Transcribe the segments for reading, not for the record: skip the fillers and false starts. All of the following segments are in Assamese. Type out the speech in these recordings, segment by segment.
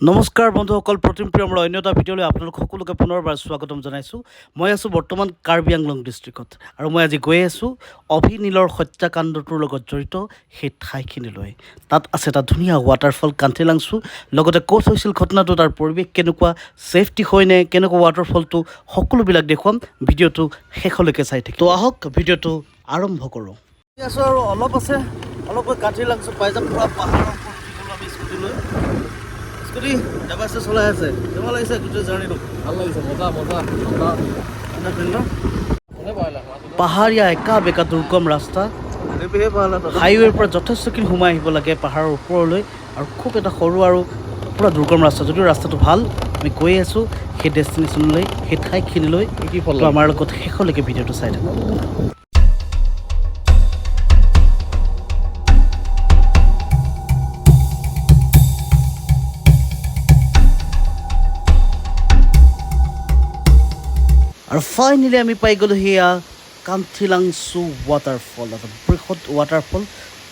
নমস্কাৰ বন্ধুসকল, প্ৰতিমপ্ৰিয় আমাৰ অন্য এটা ভিডিঅ'লৈ আপোনালোক সকলোকে পুনৰবাৰ স্বাগতম জনাইছোঁ। মই আছোঁ বৰ্তমান কাৰ্বিআংলং ডিষ্ট্ৰিক্টত আৰু মই আজি গৈ আছোঁ অভিনীলৰ হত্যাকাণ্ডটোৰ লগত জড়িত সেই ঠাইখিনিলৈ। তাত আছে এটা ধুনীয়া ৱাটাৰফল কান্থিলাংছো, লগতে ক'ত হৈছিল ঘটনাটো, তাৰ পৰিৱেশ কেনেকুৱা, ছেফটি হয়নে, কেনেকুৱা ৱাটাৰফলটো, সকলোবিলাক দেখুৱাম। ভিডিঅ'টো শেষলৈকে চাই থাকিব। তো আহক ভিডিঅ'টো আৰম্ভ কৰোঁ। আছোঁ আৰু অলপ আছে, অলপকৈ কান্থিলাংছো পাই যাম। পূৰা পাহাৰৰ ওপৰত উঠিবলৈ আমি স্কুটিলৈ। স্কুটি এবাৰ চলাই আছে, কেনেকুৱা লাগিছে গোটেই জাৰ্ণিটো? ভাল লাগিছে, মজা পাহাৰীয়া একা বেকা দুৰ্গম ৰাস্তা, হাইৱেৰ পৰা যথেষ্টখিনি সোমাই আহিব লাগে পাহাৰৰ ওপৰলৈ, আৰু খুব এটা সৰু আৰু পূৰা দুৰ্গম ৰাস্তা। যদিও ৰাস্তাটো ভাল, আমি গৈ আছোঁ সেই ডেষ্টিনেশ্যনলৈ, সেই ঠাইখিনিলৈ। আমাৰ লগত শেষলৈকে ভিডিঅ'টো চাই থাকোঁ। আৰু ফাইনেলি আমি পাই গ'লোঁ সেয়া কাংথিলাংছো ৱাটাৰফল, এটা বৃহৎ ৱাটাৰফল।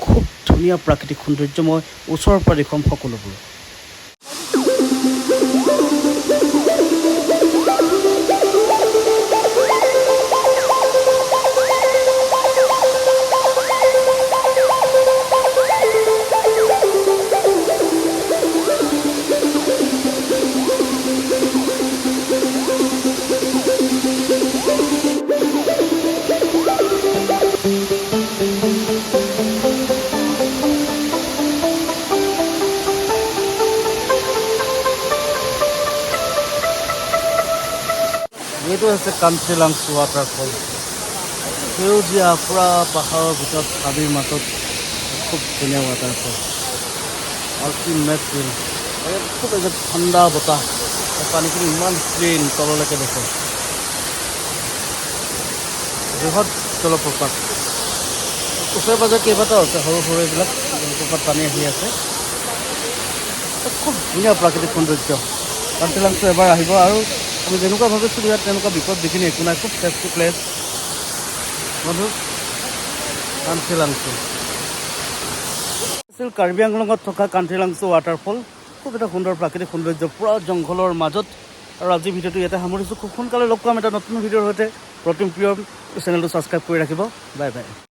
খুব ধুনীয়া প্ৰাকৃতিক সৌন্দৰ্য, মই ওচৰৰ পৰা দেখুৱাম সকলোবোৰ। এইটো হৈছে কাংথিলাংছো ৱাটাৰফল। সেউজীয়া পূৰা পাহাৰৰ ভিতৰত হাবিৰ মাজত খুব ধুনীয়া ৱাটাৰফল। আল্টিমেট ফিল, খুব এজাক ঠাণ্ডা বতাহ, পানীখিনি ইমান ক্লিন তললৈকে দেখে। বৃহৎ জলপ্ৰপাত, ওচৰে পাঁজৰে কেইবাটাও আছে সৰু সৰু, এইবিলাক জলপ্ৰপাত পানী আহি আছে। খুব ধুনীয়া প্ৰাকৃতিক সৌন্দৰ্য। কাংথিলাংছো এবাৰ আহিব, আৰু আমি যেনেকুৱা ভাবিছিলোঁ ইয়াত তেনেকুৱা বিপদ বিঘিনি একো নাই, খুব ছেফটি প্লেচ বন্ধু। কাংথিলাংছো আছিল কাৰ্বিআংলঙত থকা কাংথিলাংছো ৱাটাৰফল। খুব এটা সুন্দৰ প্ৰাকৃতিক সৌন্দৰ্য, পূৰা জংঘলৰ মাজত। আৰু আজি ভিডিঅ'টো ইয়াতে সামৰিছোঁ। খুব সোনকালে লগ পাম এটা নতুন ভিডিঅ'ৰ সৈতে। প্ৰতিম প্ৰিয় চেনেলটো ছাবস্ক্ৰাইব কৰি ৰাখিব। Bye bye.